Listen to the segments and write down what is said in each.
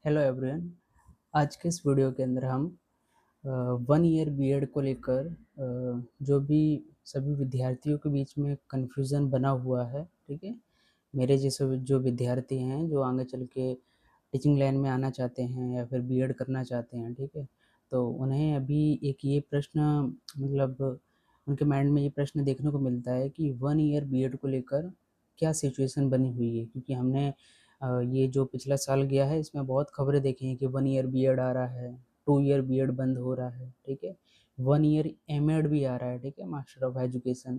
Hello everyone. आज के इस वीडियो के अंदर हम 1 ईयर बीएड को लेकर जो भी सभी विद्यार्थियों के बीच में कन्फ्यूज़न बना हुआ है, ठीक है। मेरे जैसे जो विद्यार्थी हैं जो आगे चल के टीचिंग लाइन में आना चाहते हैं या फिर बीएड करना चाहते हैं, ठीक है। तो उन्हें अभी एक ये प्रश्न मतलब उनके माइंड में ये प्रश्न देखने को मिलता है कि 1 ईयर बीएड को लेकर क्या सिचुएशन बनी हुई है, क्योंकि हमने ये जो पिछला साल गया है इसमें बहुत खबरें देखी हैं कि 1 ईयर बीएड आ रहा है, 2 ईयर बीएड बंद हो रहा है, ठीक है। 1 ईयर एमएड भी आ रहा है, ठीक है, मास्टर ऑफ एजुकेशन।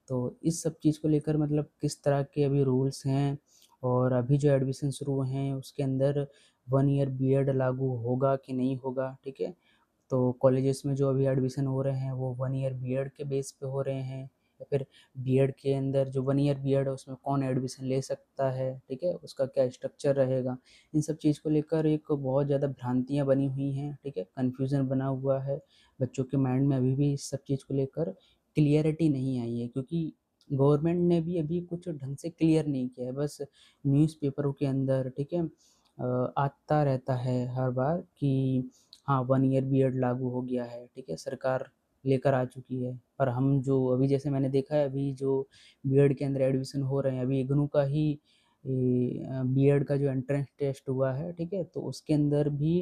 तो इस सब चीज़ को लेकर मतलब किस तरह के अभी रूल्स हैं और अभी जो एडमिशन शुरू हुए हैं उसके अंदर 1 ईयर बीएड लागू होगा कि नहीं होगा, ठीक है। तो कॉलेजेस में जो अभी एडमिशन हो रहे हैं वो 1 ईयर बीएड के बेस पे हो रहे हैं या फिर बीएड के अंदर जो 1 ईयर बीएड है उसमें कौन एडमिशन ले सकता है, ठीक है, उसका क्या स्ट्रक्चर रहेगा। इन सब चीज़ को लेकर एक बहुत ज़्यादा भ्रांतियाँ बनी हुई हैं, ठीक है, कन्फ्यूज़न बना हुआ है। बच्चों के माइंड में अभी भी इस सब चीज़ को लेकर क्लियरिटी नहीं आई है, क्योंकि गवर्नमेंट ने भी अभी कुछ ढंग से क्लियर नहीं किया है। बस न्यूज़पेपरों के अंदर, ठीक है, आता रहता है हर बार कि हाँ, 1 ईयर बीएड लागू हो गया है, ठीक है, सरकार लेकर आ चुकी है। पर हम जो अभी जैसे मैंने देखा है अभी जो बीएड के अंदर एडमिशन हो रहे हैं, अभी इग्नू का ही बीएड का जो एंट्रेंस टेस्ट हुआ है, ठीक है, तो उसके अंदर भी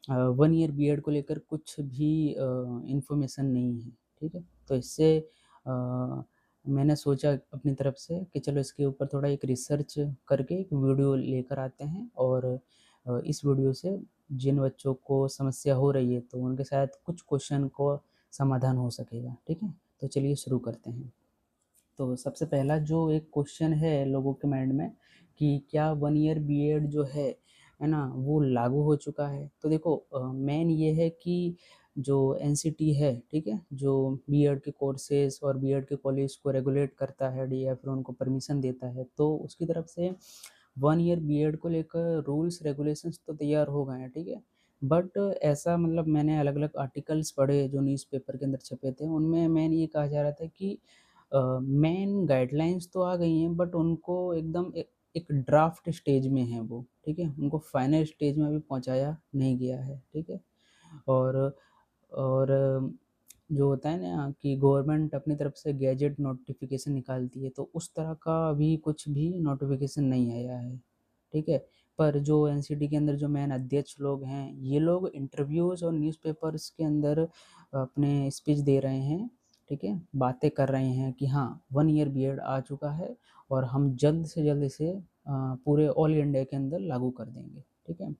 1 ईयर बीएड को लेकर कुछ भी इन्फॉर्मेशन नहीं है, ठीक है। तो इससे मैंने सोचा अपनी तरफ से कि चलो इसके ऊपर थोड़ा एक रिसर्च करके एक वीडियो लेकर आते हैं और इस वीडियो से जिन बच्चों को समस्या हो रही है तो उनके शायद कुछ क्वेश्चन को समाधान हो सकेगा, ठीक है। तो चलिए शुरू करते हैं। तो सबसे पहला जो एक क्वेश्चन है लोगों के माइंड में कि क्या 1 ईयर बीएड जो है ना, वो लागू हो चुका है। तो देखो मेन ये है कि जो एनसीटी है, ठीक है, जो बीएड के कोर्सेज और बीएड के कॉलेज को रेगुलेट करता है या फिर उनको परमिशन देता है, तो उसकी तरफ से 1 ईयर बीएड को लेकर रूल्स रेगुलेशंस तो तैयार हो गए हैं, ठीक है। बट ऐसा मतलब मैंने अलग अलग आर्टिकल्स पढ़े जो न्यूज़पेपर के अंदर छपे थे, उनमें मेन ये कहा जा रहा था कि मेन गाइडलाइंस तो आ गई हैं बट उनको एकदम एक ड्राफ्ट स्टेज में है वो, ठीक है, उनको फाइनल स्टेज में अभी पहुंचाया नहीं गया है, ठीक है। और और जो होता है ना कि गवर्नमेंट अपनी तरफ से गैजेट नोटिफिकेशन निकालती है, तो उस तरह का अभी कुछ भी नोटिफिकेशन नहीं आया है, ठीक है। पर जो एनसीटी के अंदर जो मेन अध्यक्ष लोग हैं ये लोग इंटरव्यूज़ और न्यूज़पेपर्स के अंदर अपने स्पीच दे रहे हैं, ठीक है, बातें कर रहे हैं कि हाँ 1 ईयर बीएड आ चुका है और हम जल्द से जल्द इसे पूरे ऑल इंडिया के अंदर लागू कर देंगे, ठीक है।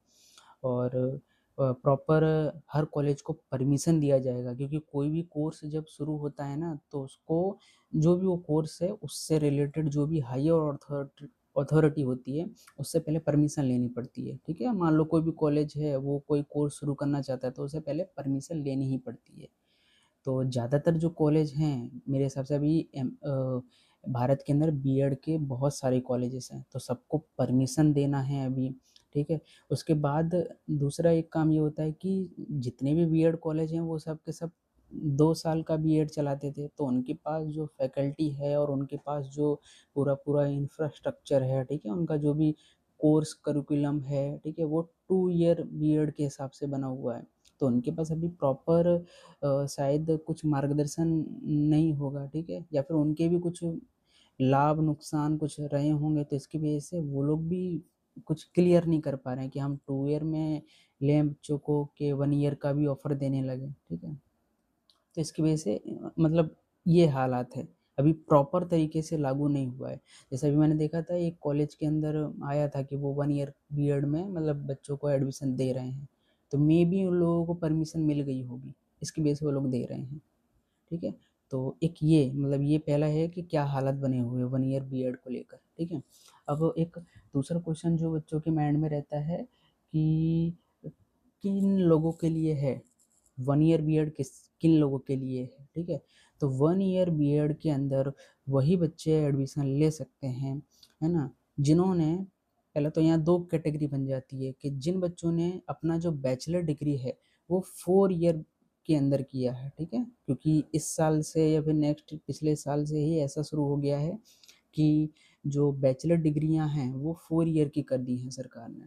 और प्रॉपर हर कॉलेज को परमिशन दिया जाएगा, क्योंकि कोई भी कोर्स जब शुरू होता है ना तो उसको जो भी वो कोर्स है उससे रिलेटेड जो भी हायर अथॉरिटी होती है उससे पहले परमिशन लेनी पड़ती है, ठीक है। मान लो कोई भी कॉलेज है वो कोई कोर्स शुरू करना चाहता है तो उसे पहले परमिशन लेनी ही पड़ती है। तो ज़्यादातर जो कॉलेज हैं मेरे हिसाब से अभी भारत के अंदर बीएड के बहुत सारे कॉलेजेस हैं तो सबको परमिशन देना है अभी, ठीक है। उसके बाद दूसरा एक काम ये होता है कि जितने भी बीएड कॉलेज हैं वो सब के सब 2 साल का बीएड चलाते थे, तो उनके पास जो फैकल्टी है और उनके पास जो पूरा पूरा इंफ्रास्ट्रक्चर है, ठीक है, उनका जो भी कोर्स करिकुलम है, ठीक है, वो 2 ईयर बीएड के हिसाब से बना हुआ है। तो उनके पास अभी प्रॉपर शायद कुछ मार्गदर्शन नहीं होगा, ठीक है, या फिर उनके भी कुछ लाभ नुकसान कुछ रहे होंगे तो इसकी वजह से वो लोग भी कुछ क्लियर नहीं कर पा रहे हैं कि हम 2 ईयर में लें बच्चों को कि 1 ईयर का भी ऑफर देने लगे, ठीक है। तो इसकी वजह से मतलब ये हालात है, अभी प्रॉपर तरीके से लागू नहीं हुआ है। जैसे अभी मैंने देखा था एक कॉलेज के अंदर आया था कि वो 1 ईयर बीएड में मतलब बच्चों को एडमिशन दे रहे हैं, तो मे बी उन लोगों को परमिशन मिल गई होगी, इसकी वजह से वो लोग दे रहे हैं, ठीक है। तो एक ये मतलब ये पहला है कि क्या हालत बने हुए 1 ईयर बीएड को लेकर, ठीक है। अब एक दूसरा क्वेश्चन जो बच्चों के माइंड में रहता है कि किन लोगों के लिए है 1 ईयर बीएड, किन लोगों के लिए है, ठीक है। तो 1 ईयर बीएड के अंदर वही बच्चे एडमिशन ले सकते हैं, है ना, जिन्होंने पहले तो यहाँ दो कैटेगरी बन जाती है कि जिन बच्चों ने अपना जो बैचलर डिग्री है वो 4 ईयर के अंदर किया है, ठीक है, क्योंकि इस साल से या फिर नेक्स्ट पिछले साल से ही ऐसा शुरू हो गया है कि जो बैचलर डिग्रियां हैं वो 4 ईयर की कर दी हैं सरकार ने,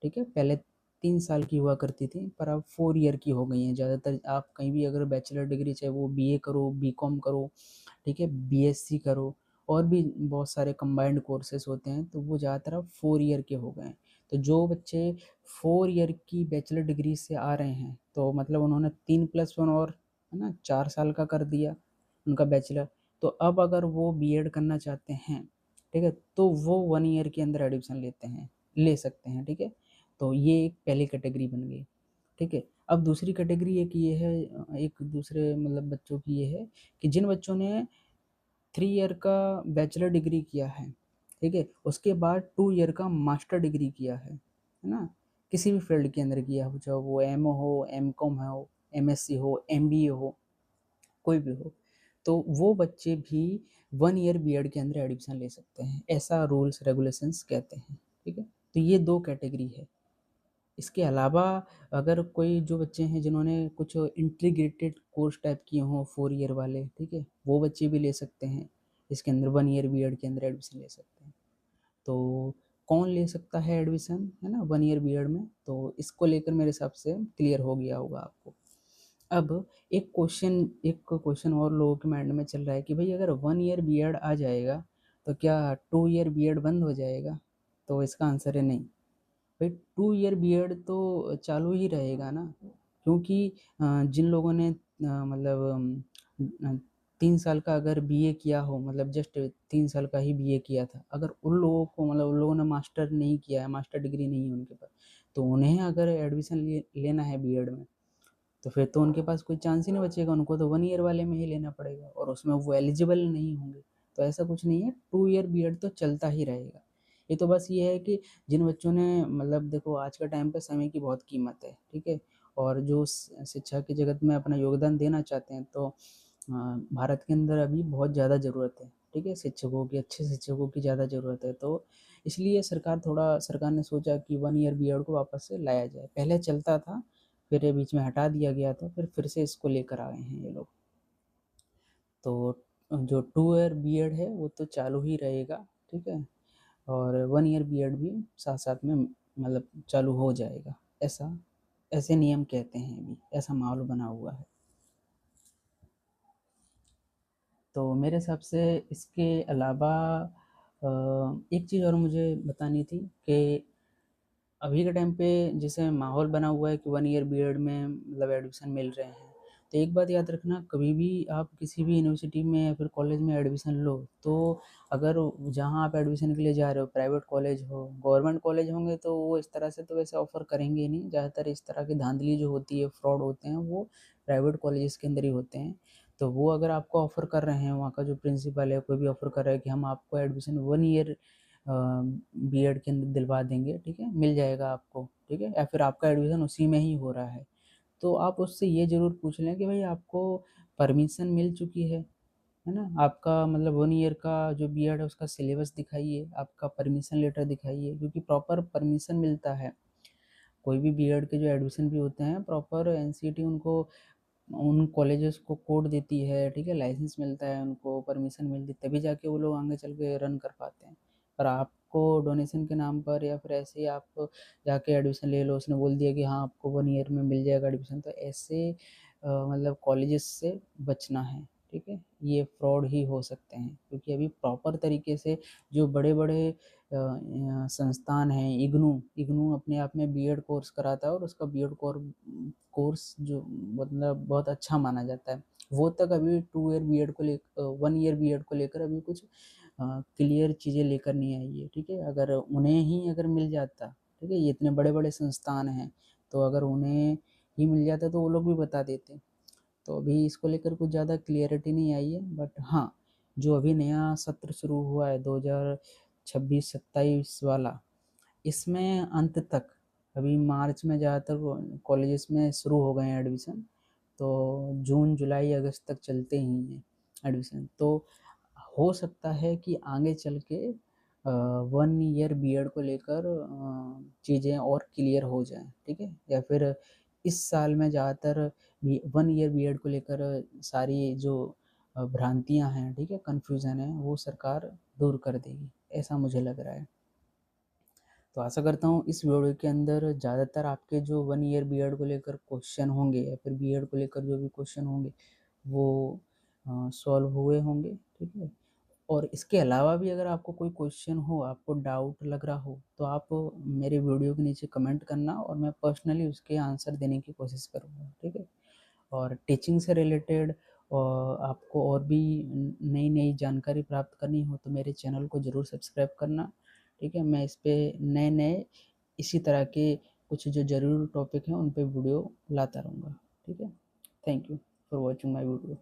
ठीक है। पहले 3 साल की हुआ करती थी, पर अब 4 ईयर की हो गई हैं। ज़्यादातर आप कहीं भी अगर बैचलर डिग्री, चाहे वो बीए करो, बीकॉम करो, ठीक है, बीएससी करो, और भी बहुत सारे कंबाइंड कोर्सेज होते हैं, तो वो ज़्यादातर अब 4 ईयर के हो गए हैं। तो जो बच्चे 4 ईयर की बैचलर डिग्री से आ रहे हैं, तो मतलब उन्होंने 3+1 और, है ना, 4 साल का कर दिया उनका बैचलर। तो अब अगर वो बीएड करना चाहते हैं, ठीक है, तो वो 1 ईयर के अंदर एडमिशन ले सकते हैं, ठीक है। तो ये एक पहली कैटेगरी बन गई, ठीक है। अब दूसरी कैटेगरी एक ये है, एक दूसरे मतलब बच्चों की ये है कि जिन बच्चों ने 3 ईयर का बैचलर डिग्री किया है, ठीक है, उसके बाद 2 ईयर का मास्टर डिग्री किया है ना, किसी भी फील्ड के अंदर किया हो, चाहे वो एमओ हो, एमकॉम हो, एमएससी हो, एमबीए हो, कोई भी हो, तो वो बच्चे भी 1 ईयर बीएड के अंदर एडमिशन ले सकते हैं, ऐसा रूल्स रेगुलेशंस कहते हैं, ठीक है। तो ये 2 कैटेगरी है। इसके अलावा अगर कोई जो बच्चे हैं जिन्होंने कुछ इंटीग्रेटेड कोर्स टाइप किए हों 4 ईयर वाले, ठीक है, वो बच्चे भी ले सकते हैं, इसके अंदर 1 ईयर बीएड के अंदर एडमिशन ले सकते हैं। तो कौन ले सकता है एडमिशन, है ना, 1 ईयर बीएड में, तो इसको लेकर मेरे हिसाब से क्लियर हो गया होगा आपको। अब एक क्वेश्चन और लोगों के माइंड में चल रहा है कि भाई अगर 1 ईयर बीएड आ जाएगा तो क्या 2 ईयर बीएड बंद हो जाएगा? तो इसका आंसर है नहीं। भाई 2 ईयर बीएड तो चालू ही रहेगा ना, क्योंकि जिन लोगों ने मतलब 3 साल का अगर बीए किया हो, मतलब जस्ट 3 साल का ही बीए किया था, अगर उन लोगों को, मतलब उन लोगों ने मास्टर नहीं किया है, मास्टर डिग्री नहीं है उनके पास, तो उन्हें अगर एडमिशन लेना है बीएड में, तो फिर तो उनके पास कोई चांस ही नहीं बचेगा, उनको तो 1 ईयर वाले में ही लेना पड़ेगा, और उसमें वो एलिजिबल नहीं होंगे। तो ऐसा कुछ नहीं है, 2 ईयर बीएड तो चलता ही रहेगा। ये तो बस ये है कि जिन बच्चों ने, मतलब देखो आज के टाइम पे समय की बहुत कीमत है, ठीक है, और जो शिक्षा के जगत में अपना योगदान देना चाहते हैं, तो भारत के अंदर अभी बहुत ज़्यादा ज़रूरत है, ठीक है, शिक्षकों की, अच्छे शिक्षकों की ज़्यादा ज़रूरत है। तो इसलिए सरकार ने सोचा कि 1 ईयर बीएड को वापस से लाया जाए। पहले चलता था, फिर ये बीच में हटा दिया गया था, फिर से इसको लेकर आए हैं ये लोग। तो जो 2 ईयर बीएड है वो तो चालू ही रहेगा, ठीक है, और 1 ईयर बीएड भी साथ साथ में मतलब चालू हो जाएगा। ऐसा ऐसे नियम कहते हैं, अभी ऐसा माहौल बना हुआ है। तो मेरे हिसाब से इसके अलावा एक चीज़ और मुझे बतानी थी कि अभी के टाइम पे जैसे माहौल बना हुआ है कि 1 ईयर बीएड में मतलब एडमिशन मिल रहे हैं, तो एक बात याद रखना, कभी भी आप किसी भी यूनिवर्सिटी में या फिर कॉलेज में एडमिशन लो, तो अगर जहाँ आप एडमिशन के लिए जा रहे हो प्राइवेट कॉलेज हो, गवर्नमेंट कॉलेज होंगे, तो वो इस तरह से तो वैसे ऑफ़र करेंगे ही नहीं। ज़्यादातर इस तरह की धांधली जो होती है, फ्रॉड होते हैं, वो प्राइवेट कॉलेजेस के अंदर ही होते हैं। तो वो अगर आपको ऑफ़र कर रहे हैं, वहाँ का जो प्रिंसिपल है, कोई भी ऑफ़र कर रहा है कि हम आपको एडमिशन 1 ईयर बीएड के अंदर दिलवा देंगे, ठीक है, मिल जाएगा आपको, ठीक है, या फिर आपका एडमिशन उसी में ही हो रहा है, तो आप उससे ये ज़रूर पूछ लें कि भाई आपको परमिशन मिल चुकी है ना? आपका मतलब 1 ईयर का जो बीएड है उसका सिलेबस दिखाइए, आपका परमिशन लेटर दिखाइए, क्योंकि प्रॉपर परमिशन मिलता है। कोई भी बीएड के जो एडमिशन भी होते हैं, प्रॉपर एनसीईटी उनको, उन कॉलेजेस को कोड देती है, ठीक है, लाइसेंस मिलता है उनको, परमिशन मिलती है, तभी जाके वो लोग आगे चल के रन कर पाते हैं। पर आपको डोनेशन के नाम पर या फिर ऐसे ही आप जाके एडमिशन ले लो, उसने बोल दिया कि हाँ आपको 1 ईयर में मिल जाएगा एडमिशन, तो ऐसे मतलब कॉलेजेस से बचना है, ठीक है, ये फ्रॉड ही हो सकते हैं, क्योंकि अभी प्रॉपर तरीके से जो बड़े-बड़े संस्थान हैं, इग्नू इग्नू अपने आप में बीएड कोर्स कराता है, और उसका बीएड कोर्स जो मतलब बहुत अच्छा माना जाता है। वो तक अभी 2 ईयर बीएड को 1 ईयर बीएड को लेकर अभी कुछ क्लियर चीज़ें लेकर नहीं आई है, ठीक है। अगर उन्हें ही अगर मिल जाता, ठीक है, ये इतने बड़े-बड़े संस्थान हैं, तो अगर उन्हें ही मिल जाता तो वो लोग भी बता देते। तो अभी इसको लेकर कुछ ज़्यादा क्लियरिटी नहीं आई है, बट हाँ, जो अभी नया सत्र शुरू हुआ है 2026-27 वाला, इसमें अंत तक, अभी मार्च में ज़्यादातर कॉलेजेस में शुरू हो गए हैं एडमिशन, तो जून जुलाई अगस्त तक चलते ही हैं एडमिशन। तो हो सकता है कि आगे चल के 1 ईयर बीएड को लेकर चीज़ें और क्लियर हो जाएँ, ठीक है, या फिर इस साल में ज़्यादातर 1 ईयर बीएड को लेकर सारी जो भ्रांतियाँ हैं, ठीक है, कन्फ्यूज़न है, वो सरकार दूर कर देगी, ऐसा मुझे लग रहा है। तो आशा करता हूँ इस वीडियो के अंदर ज़्यादातर आपके जो 1 ईयर बीएड को लेकर क्वेश्चन होंगे या फिर बीएड को लेकर जो भी क्वेश्चन होंगे वो सॉल्व हुए होंगे, ठीक है। और इसके अलावा भी अगर आपको कोई क्वेश्चन हो, आपको डाउट लग रहा हो, तो आप मेरे वीडियो के नीचे कमेंट करना और मैं पर्सनली उसके आंसर देने की कोशिश करूँगा, ठीक है। और टीचिंग से रिलेटेड आपको और भी नई नई जानकारी प्राप्त करनी हो तो मेरे चैनल को ज़रूर सब्सक्राइब करना, ठीक है। मैं इस पे नए नए इसी तरह के कुछ जो ज़रूरी टॉपिक हैं उन पे वीडियो लाता रहूँगा, ठीक है। Thank you for watching my video.